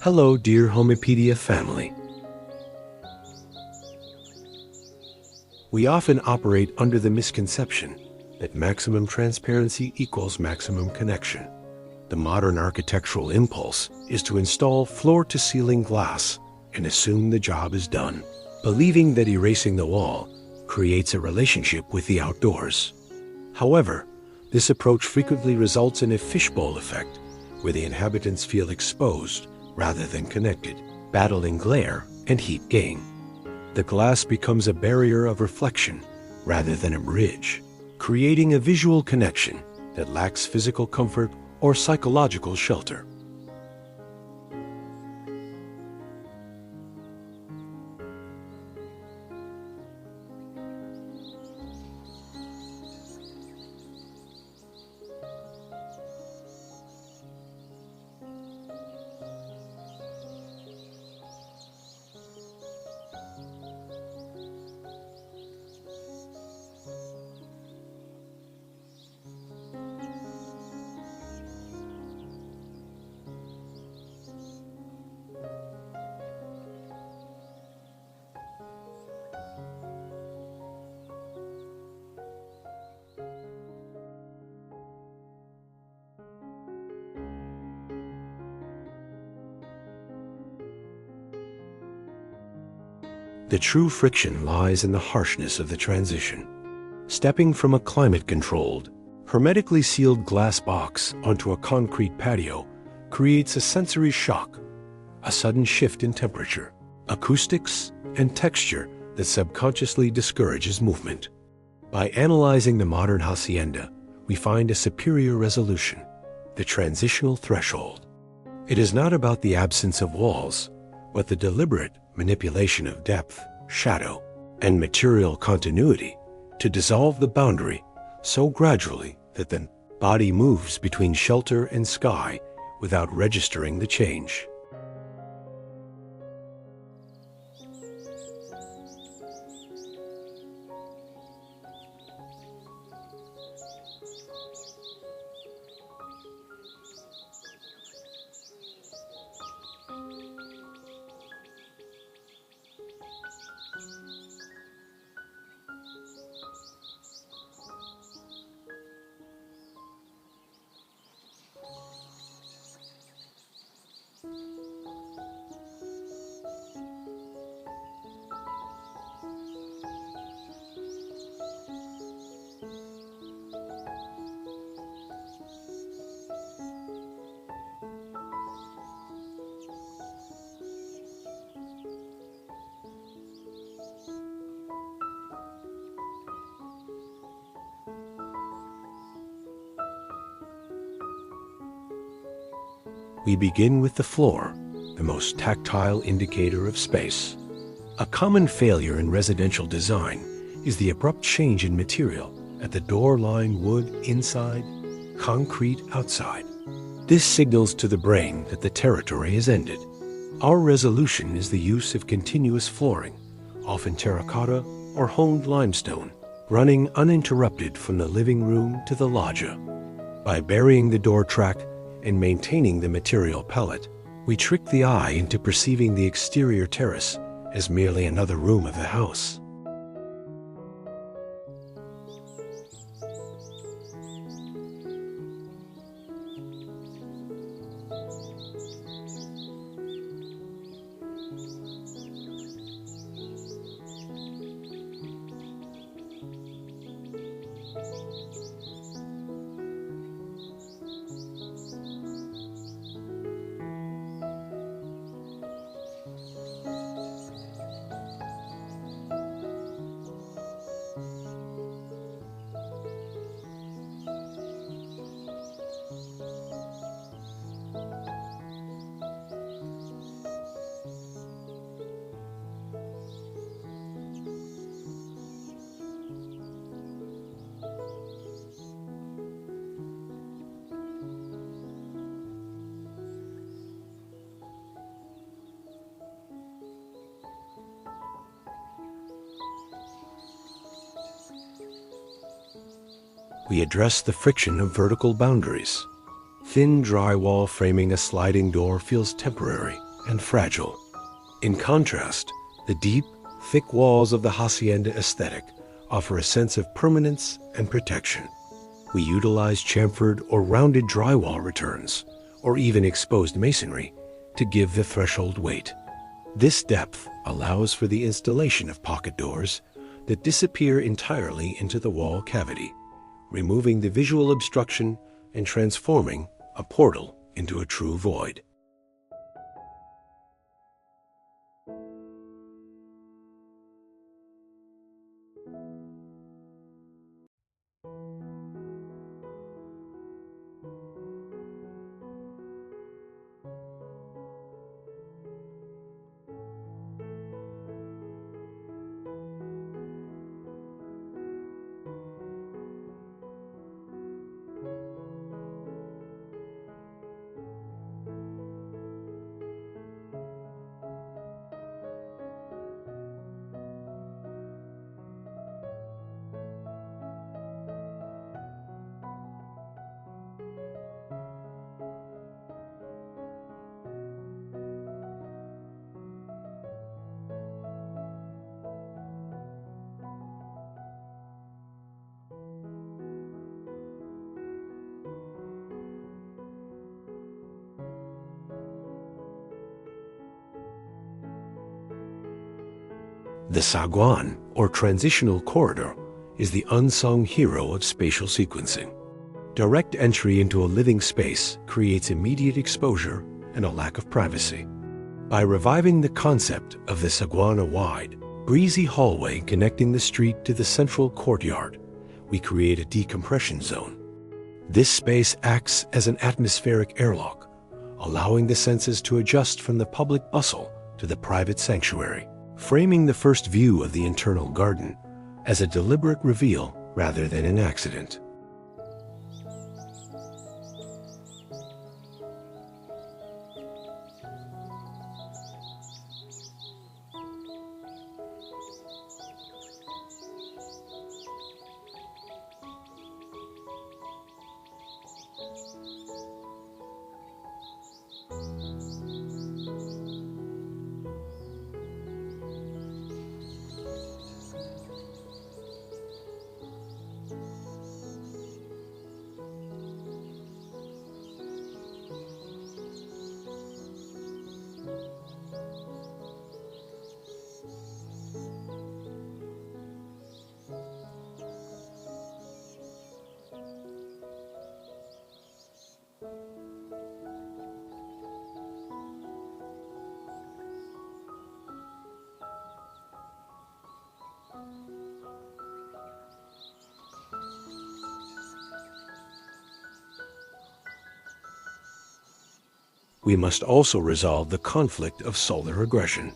Hello, dear Homopedia family. We often operate under the misconception that maximum transparency equals maximum connection. The modern architectural impulse is to install floor-to-ceiling glass and assume the job is done, believing that erasing the wall creates a relationship with the outdoors. However, this approach frequently results in a fishbowl effect, where the inhabitants feel exposed rather than connected, battling glare and heat gain. The glass becomes a barrier of reflection rather than a bridge, creating a visual connection that lacks physical comfort or psychological shelter. The true friction lies in the harshness of the transition. Stepping from a climate-controlled, hermetically sealed glass box onto a concrete patio creates a sensory shock, a sudden shift in temperature, acoustics, and texture that subconsciously discourages movement. By analyzing the modern hacienda, we find a superior resolution, the transitional threshold. It is not about the absence of walls, but the deliberate manipulation of depth, shadow, and material continuity to dissolve the boundary so gradually that the body moves between shelter and sky without registering the change. We begin with the floor, the most tactile indicator of space. A common failure in residential design is the abrupt change in material at the door line wood inside, concrete outside. This signals to the brain that the territory is ended. Our resolution is the use of continuous flooring, often terracotta or honed limestone, running uninterrupted from the living room to the loggia. By burying the door track and maintaining the material palette, we trick the eye into perceiving the exterior terrace as merely another room of the house. We address the friction of vertical boundaries. Thin drywall framing a sliding door feels temporary, and fragile. In contrast, the deep, thick walls of the Hacienda aesthetic offer a sense of permanence and protection. We utilize chamfered or rounded drywall returns, or even exposed masonry, to give the threshold weight. This depth allows for the installation of pocket doors that disappear entirely into the wall cavity, removing the visual obstruction and transforming a portal into a true void. The saguan, or transitional corridor, is the unsung hero of spatial sequencing. Direct entry into a living space creates immediate exposure and a lack of privacy. By reviving the concept of the saguana-wide, breezy hallway connecting the street to the central courtyard, we create a decompression zone. This space acts as an atmospheric airlock, allowing the senses to adjust from the public bustle to the private sanctuary, framing the first view of the internal garden as a deliberate reveal rather than an accident. We must also resolve the conflict of solar aggression.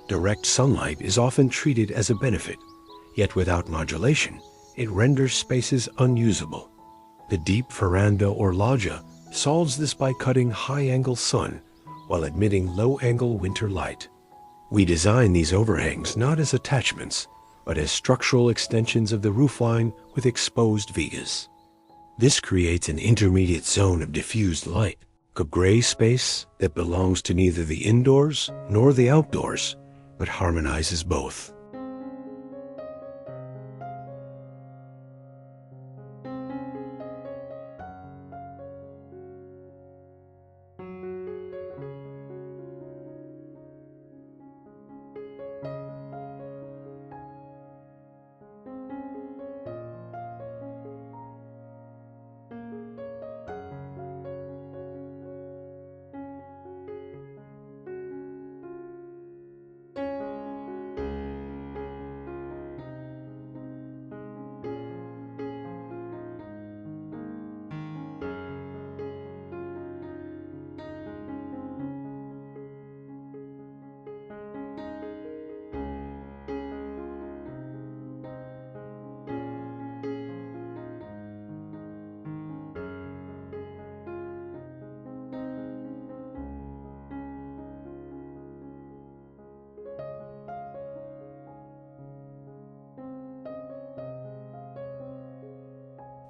Direct sunlight is often treated as a benefit, yet without modulation, it renders spaces unusable. The deep veranda or loggia solves this by cutting high-angle sun while admitting low-angle winter light. We design these overhangs not as attachments, but as structural extensions of the roofline with exposed vigas. This creates an intermediate zone of diffused light, a gray space that belongs to neither the indoors nor the outdoors, but harmonizes both.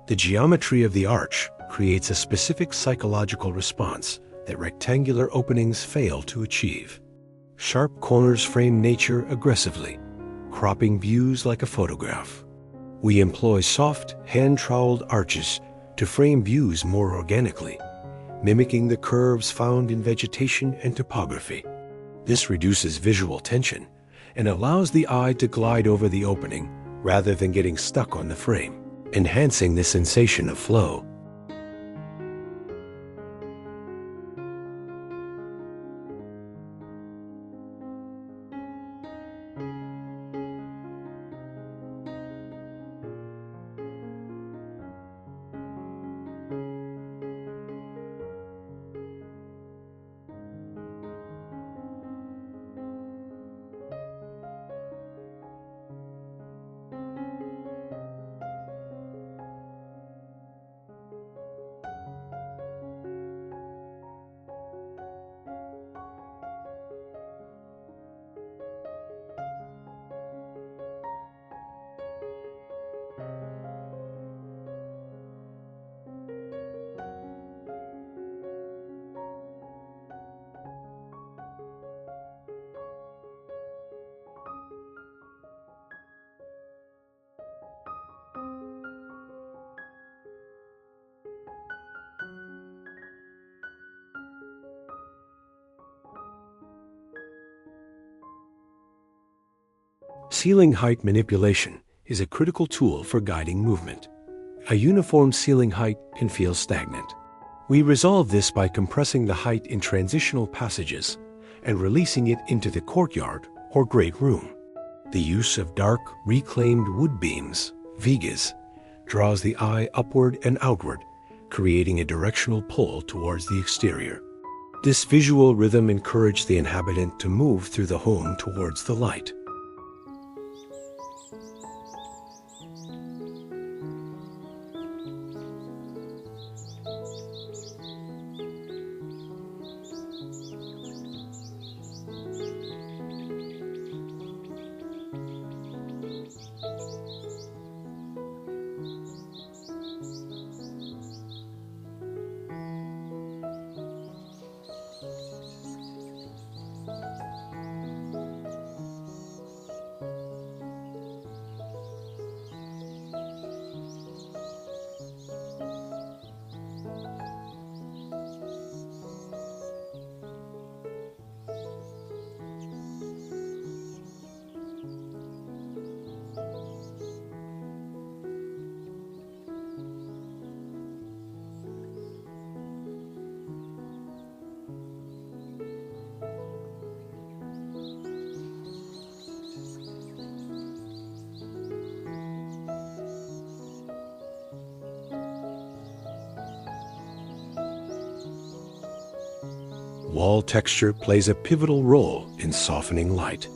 The geometry of the arch creates a specific psychological response that rectangular openings fail to achieve. Sharp corners frame nature aggressively, cropping views like a photograph. We employ soft, hand-troweled arches to frame views more organically, mimicking the curves found in vegetation and topography. This reduces visual tension and allows the eye to glide over the opening rather than getting stuck on the frame, enhancing the sensation of flow. Ceiling height manipulation is a critical tool for guiding movement. A uniform ceiling height can feel stagnant. We resolve this by compressing the height in transitional passages and releasing it into the courtyard or great room. The use of dark, reclaimed wood beams, vigas, draws the eye upward and outward, creating a directional pull towards the exterior. This visual rhythm encourages the inhabitant to move through the home towards the light. Wall texture plays a pivotal role in softening light.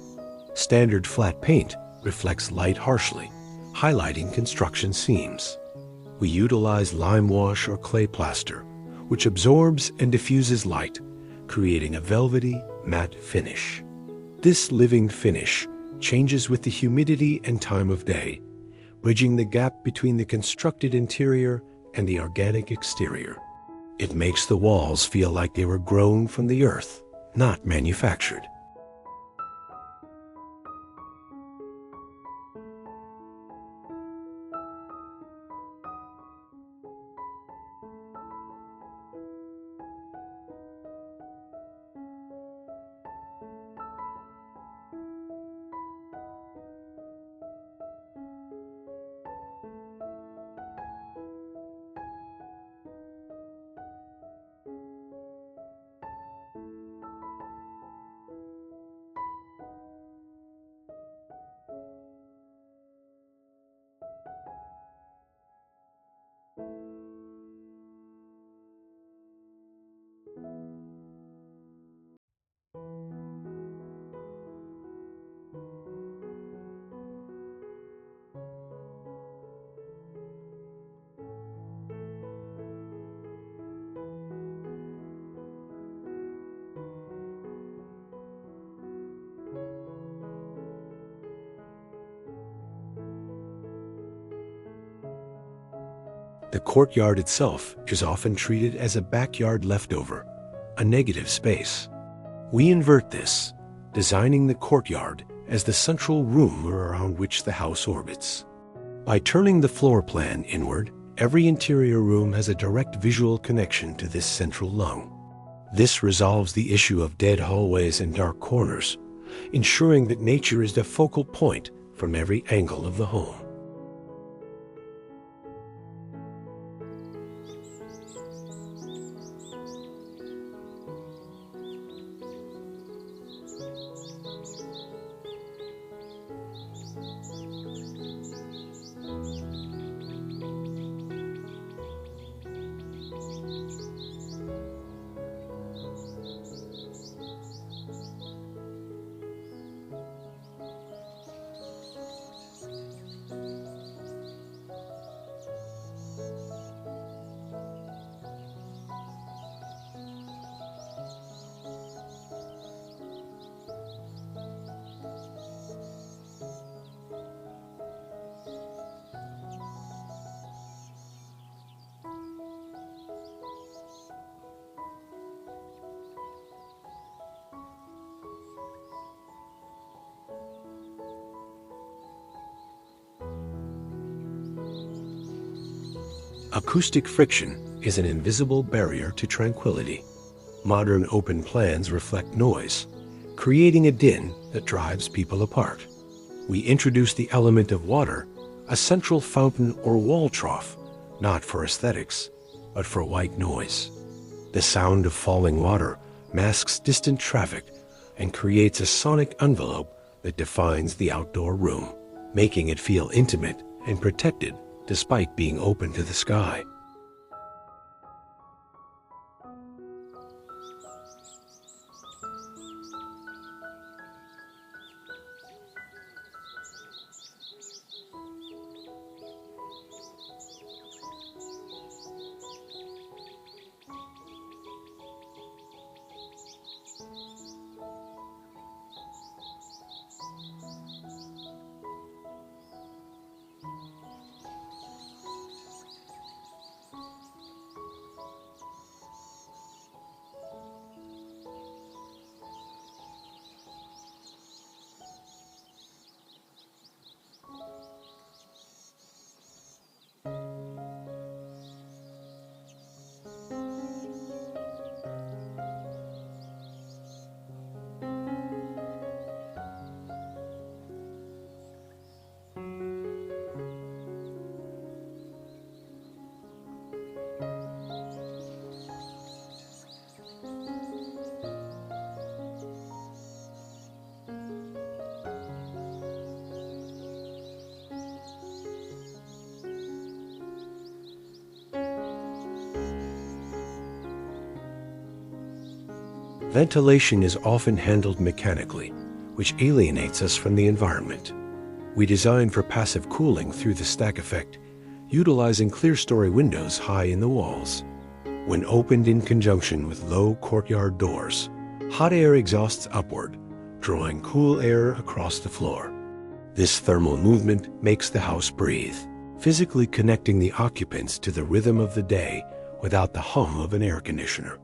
Standard flat paint reflects light harshly, highlighting construction seams. We utilize lime wash or clay plaster, which absorbs and diffuses light, creating a velvety, matte finish. This living finish changes with the humidity and time of day, bridging the gap between the constructed interior and the organic exterior. It makes the walls feel like they were grown from the earth, not manufactured. The courtyard itself is often treated as a backyard leftover, a negative space. We invert this, designing the courtyard as the central room around which the house orbits. By turning the floor plan inward, every interior room has a direct visual connection to this central lung. This resolves the issue of dead hallways and dark corners, ensuring that nature is the focal point from every angle of the home. Acoustic friction is an invisible barrier to tranquility. Modern open plans reflect noise, creating a din that drives people apart. We introduce the element of water, a central fountain or wall trough, not for aesthetics, but for white noise. The sound of falling water masks distant traffic and creates a sonic envelope that defines the outdoor room, making it feel intimate and protected despite being open to the sky. Ventilation is often handled mechanically, which alienates us from the environment. We design for passive cooling through the stack effect, utilizing clear-story windows high in the walls. When opened in conjunction with low courtyard doors, hot air exhausts upward, drawing cool air across the floor. This thermal movement makes the house breathe, physically connecting the occupants to the rhythm of the day without the hum of an air conditioner.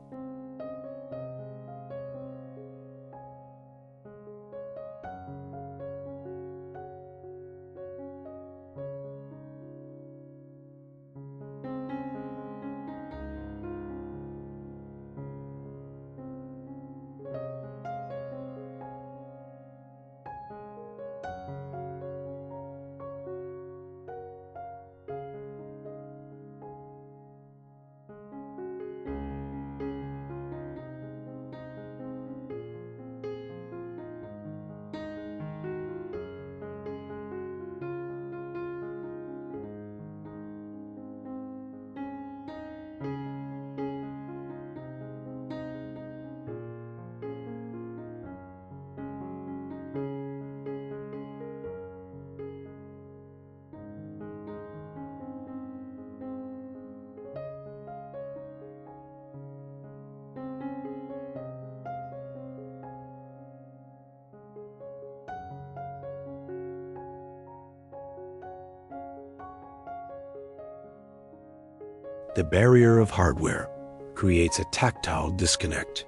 The barrier of hardware, creates a tactile disconnect.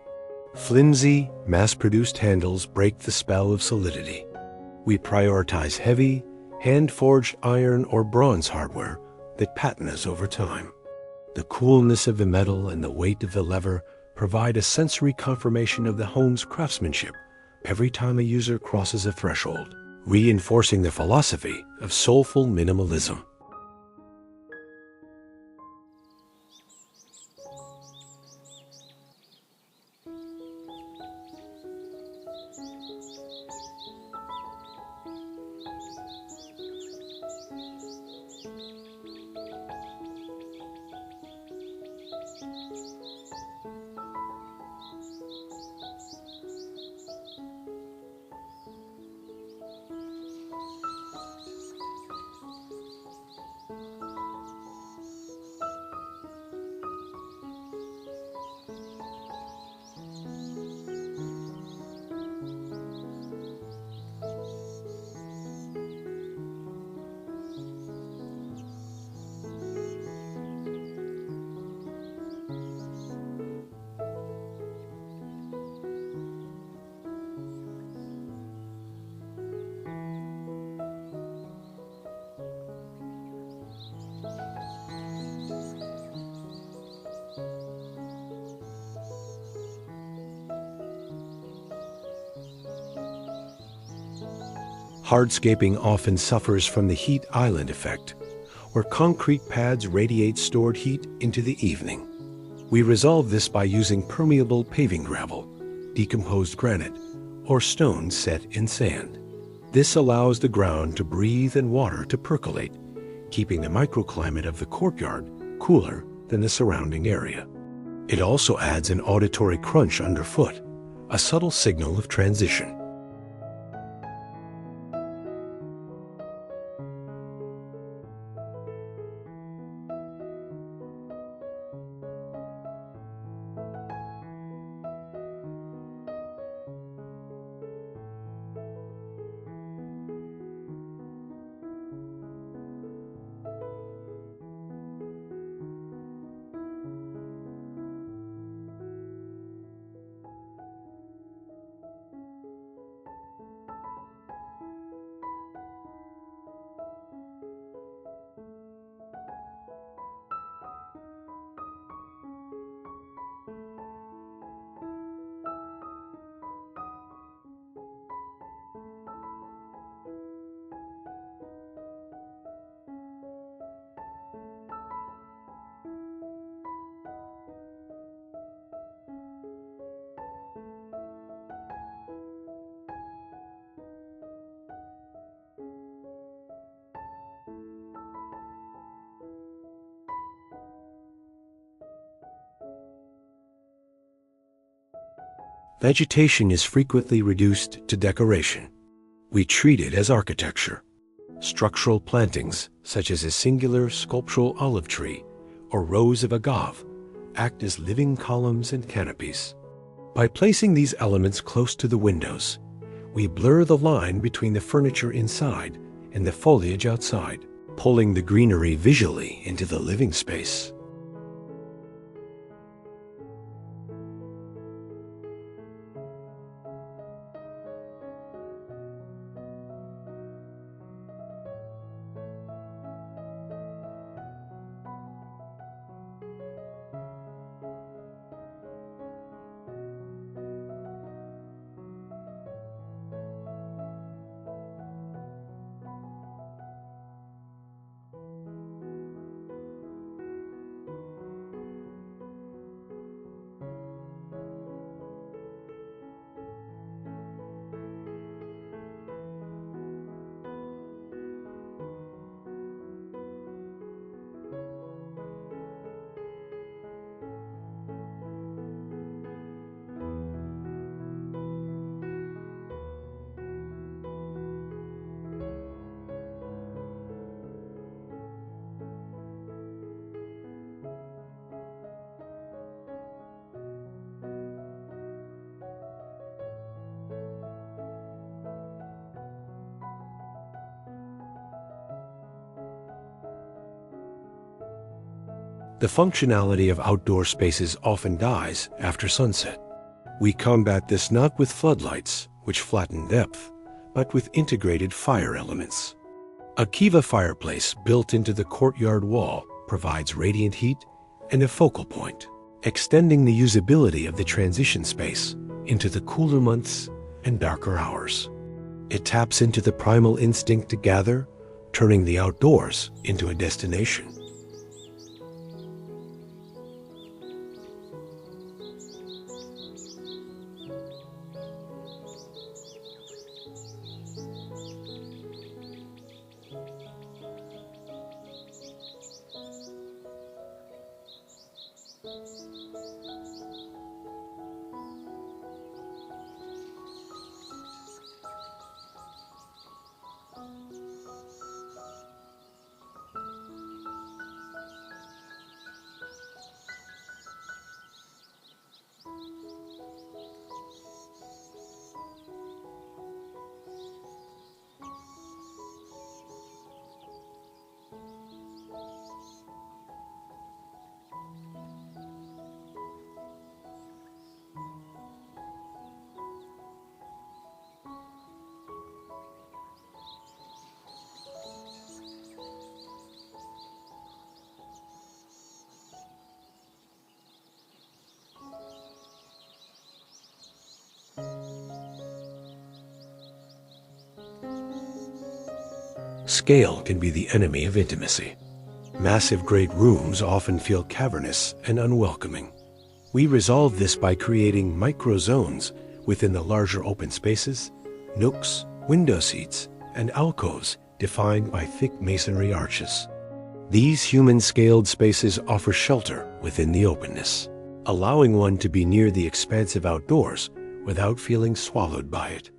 Flimsy, mass-produced handles break the spell of solidity. We prioritize heavy, hand-forged iron or bronze hardware that patinas over time. The coolness of the metal and the weight of the lever provide a sensory confirmation of the home's craftsmanship every time a user crosses a threshold, reinforcing the philosophy of soulful minimalism. Hardscaping often suffers from the heat island effect, where concrete pads radiate stored heat into the evening. We resolve this by using permeable paving gravel, decomposed granite, or stone set in sand. This allows the ground to breathe and water to percolate, keeping the microclimate of the courtyard cooler than the surrounding area. It also adds an auditory crunch underfoot, a subtle signal of transition. Vegetation is frequently reduced to decoration. We treat it as architecture. Structural plantings, such as a singular sculptural olive tree or rows of agave, act as living columns and canopies. By placing these elements close to the windows, we blur the line between the furniture inside and the foliage outside, pulling the greenery visually into the living space. The functionality of outdoor spaces often dies after sunset. We combat this not with floodlights, which flatten depth, but with integrated fire elements. A kiva fireplace built into the courtyard wall provides radiant heat and a focal point, extending the usability of the transition space into the cooler months and darker hours. It taps into the primal instinct to gather, turning the outdoors into a destination. Scale can be the enemy of intimacy. Massive great rooms often feel cavernous and unwelcoming. We resolve this by creating micro-zones within the larger open spaces, nooks, window seats, and alcoves defined by thick masonry arches. These human-scaled spaces offer shelter within the openness, allowing one to be near the expansive outdoors without feeling swallowed by it.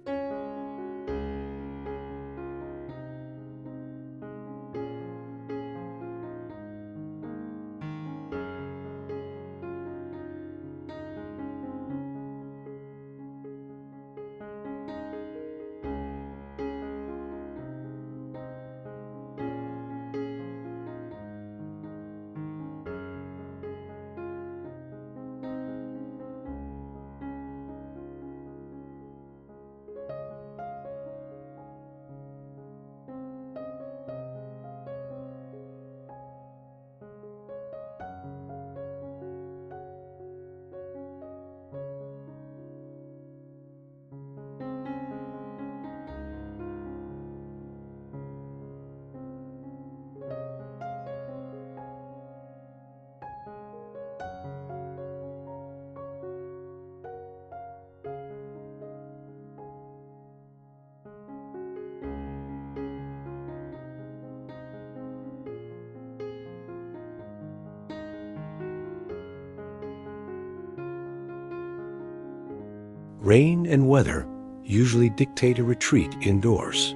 Rain and weather usually dictate a retreat indoors.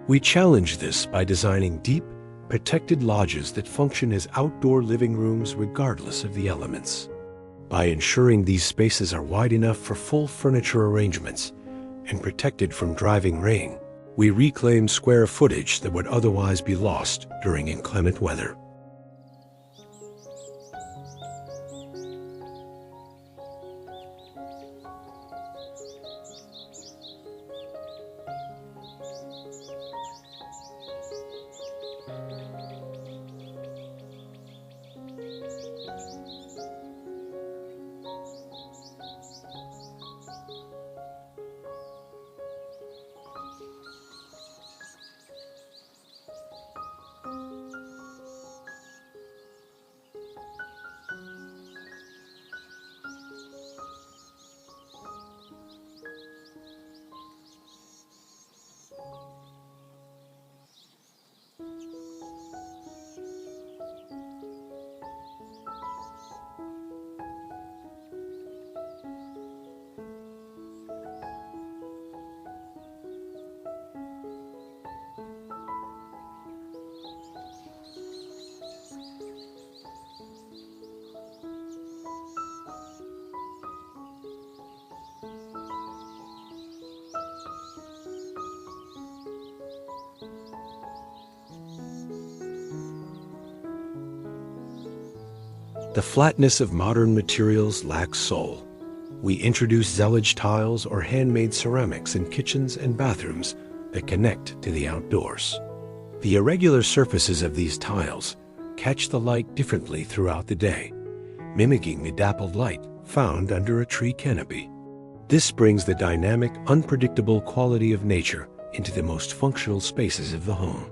We challenge this by designing deep, protected lodges that function as outdoor living rooms regardless of the elements. By ensuring these spaces are wide enough for full furniture arrangements and protected from driving rain, we reclaim square footage that would otherwise be lost during inclement weather. The flatness of modern materials lacks soul. We introduce zealage tiles or handmade ceramics in kitchens and bathrooms that connect to the outdoors. The irregular surfaces of these tiles catch the light differently throughout the day, mimicking the dappled light found under a tree canopy. This brings the dynamic, unpredictable quality of nature into the most functional spaces of the home.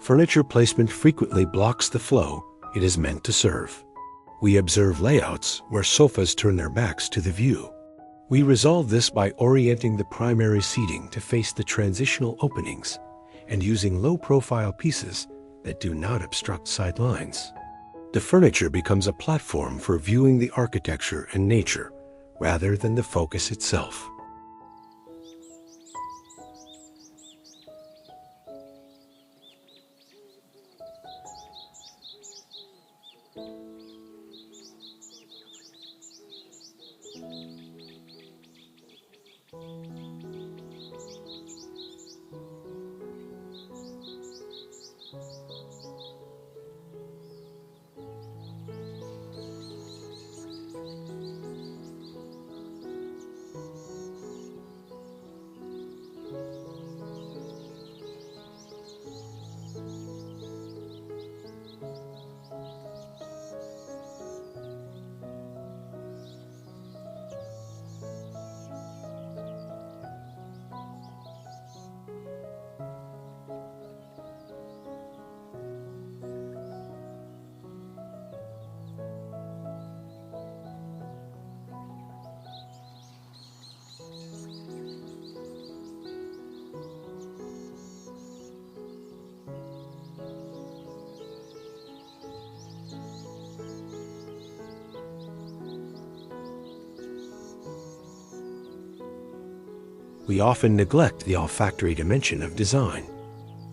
Furniture placement frequently blocks the flow it is meant to serve. We observe layouts where sofas turn their backs to the view. We resolve this by orienting the primary seating to face the transitional openings and using low-profile pieces that do not obstruct sidelines. The furniture becomes a platform for viewing the architecture and nature rather than the focus itself. We often neglect the olfactory dimension of design.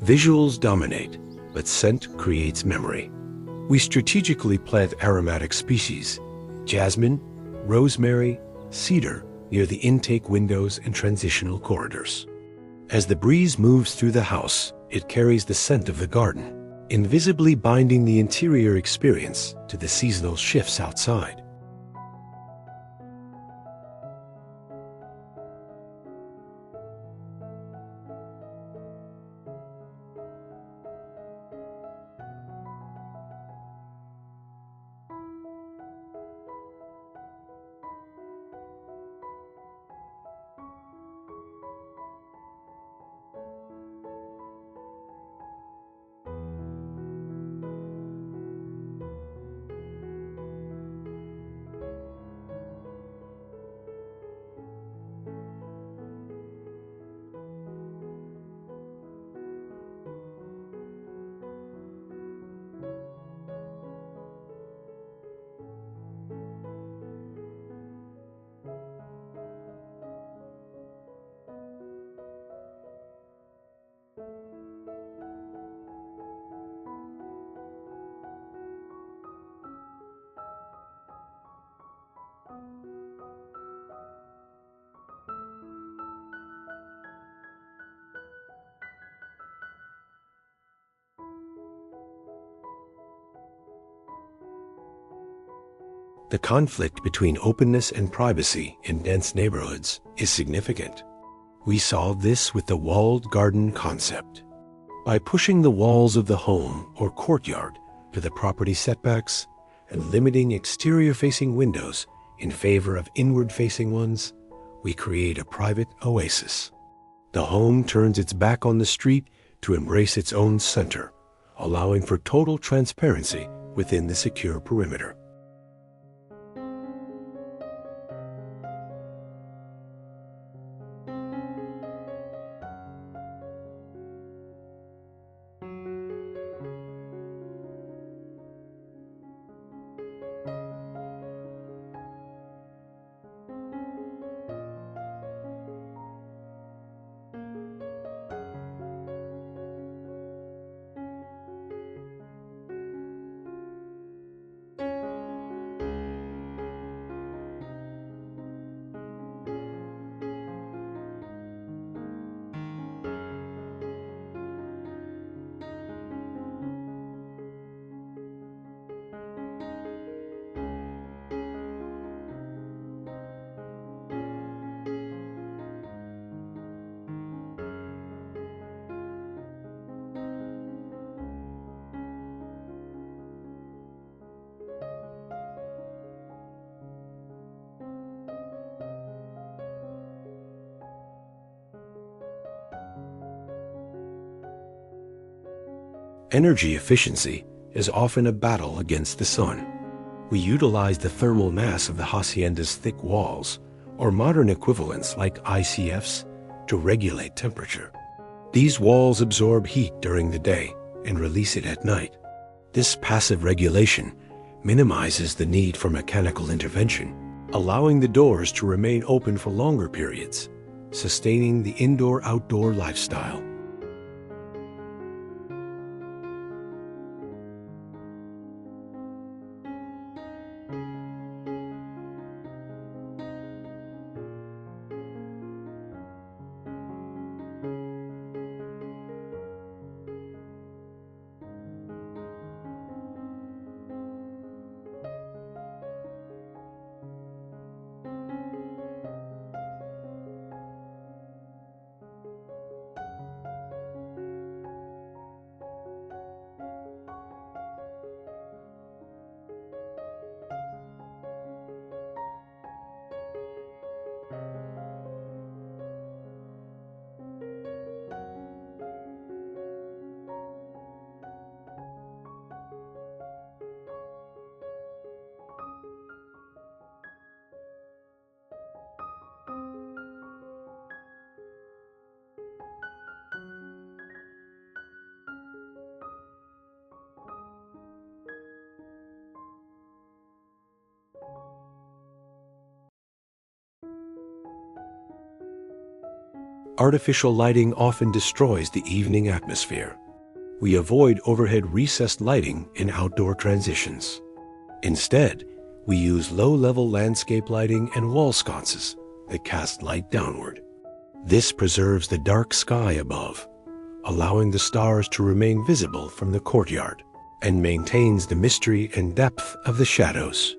Visuals dominate, but scent creates memory. We strategically plant aromatic species, jasmine, rosemary, cedar, near the intake windows and transitional corridors. As the breeze moves through the house, it carries the scent of the garden, invisibly binding the interior experience to the seasonal shifts outside. The conflict between openness and privacy in dense neighborhoods is significant. We solve this with the walled garden concept. By pushing the walls of the home or courtyard to the property setbacks and limiting exterior-facing windows in favor of inward-facing ones, we create a private oasis. The home turns its back on the street to embrace its own center, allowing for total transparency within the secure perimeter. Energy efficiency is often a battle against the sun. We utilize the thermal mass of the Hacienda's thick walls, or modern equivalents like ICFs, to regulate temperature. These walls absorb heat during the day and release it at night. This passive regulation minimizes the need for mechanical intervention, allowing the doors to remain open for longer periods, sustaining the indoor-outdoor lifestyle. Artificial lighting often destroys the evening atmosphere. We avoid overhead recessed lighting in outdoor transitions. Instead, we use low-level landscape lighting and wall sconces that cast light downward. This preserves the dark sky above, allowing the stars to remain visible from the courtyard, and maintains the mystery and depth of the shadows.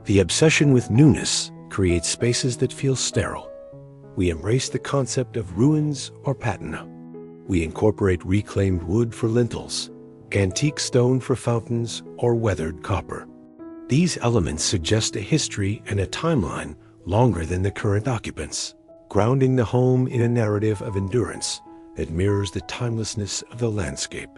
The obsession with newness creates spaces that feel sterile. We embrace the concept of ruins or patina. We incorporate reclaimed wood for lintels, antique stone for fountains, or weathered copper. These elements suggest a history and a timeline longer than the current occupants, grounding the home in a narrative of endurance that mirrors the timelessness of the landscape.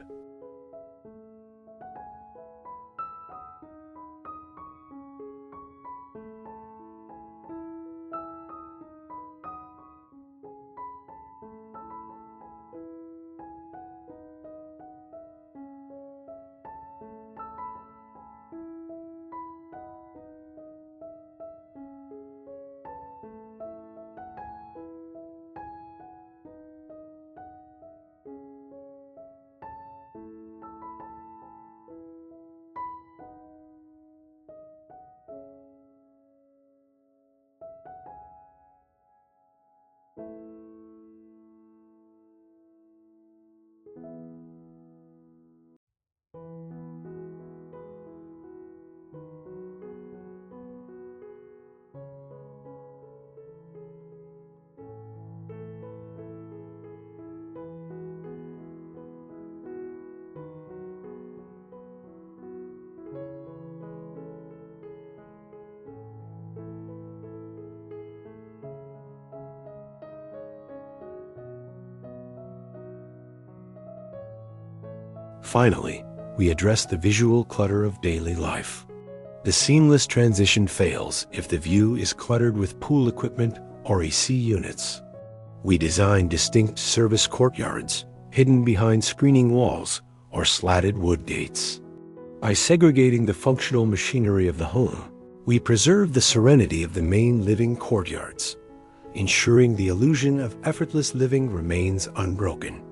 Finally, we address the visual clutter of daily life. The seamless transition fails if the view is cluttered with pool equipment or AC units. We design distinct service courtyards hidden behind screening walls or slatted wood gates. By segregating the functional machinery of the home, we preserve the serenity of the main living courtyards, ensuring the illusion of effortless living remains unbroken.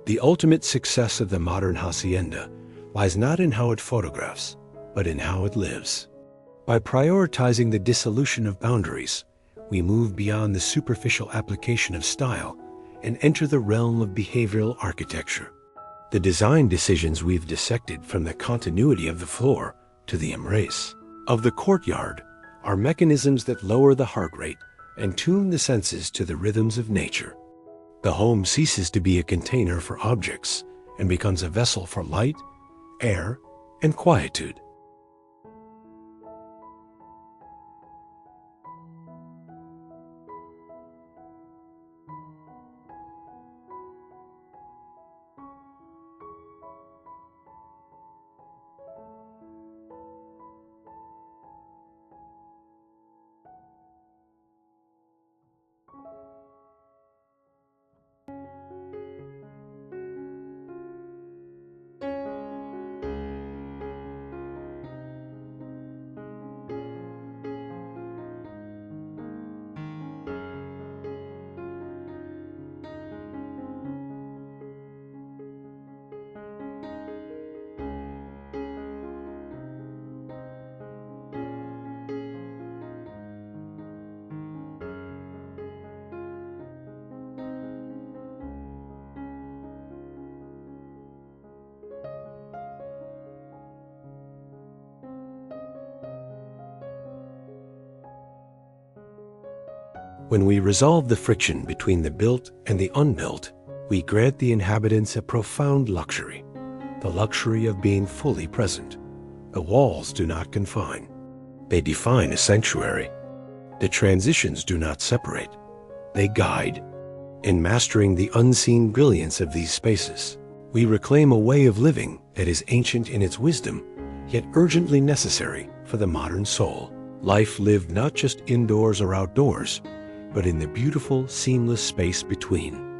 The ultimate success of the modern hacienda lies not in how it photographs, but in how it lives. By prioritizing the dissolution of boundaries, we move beyond the superficial application of style and enter the realm of behavioral architecture. The design decisions we've dissected, from the continuity of the floor to the embrace of the courtyard, are mechanisms that lower the heart rate and tune the senses to the rhythms of nature. The home ceases to be a container for objects and becomes a vessel for light, air, and quietude. When we resolve the friction between the built and the unbuilt, we grant the inhabitants a profound luxury, the luxury of being fully present. The walls do not confine. They define a sanctuary. The transitions do not separate. They guide. In mastering the unseen brilliance of these spaces, we reclaim a way of living that is ancient in its wisdom, yet urgently necessary for the modern soul. Life lived not just indoors or outdoors, but in the beautiful, seamless space between.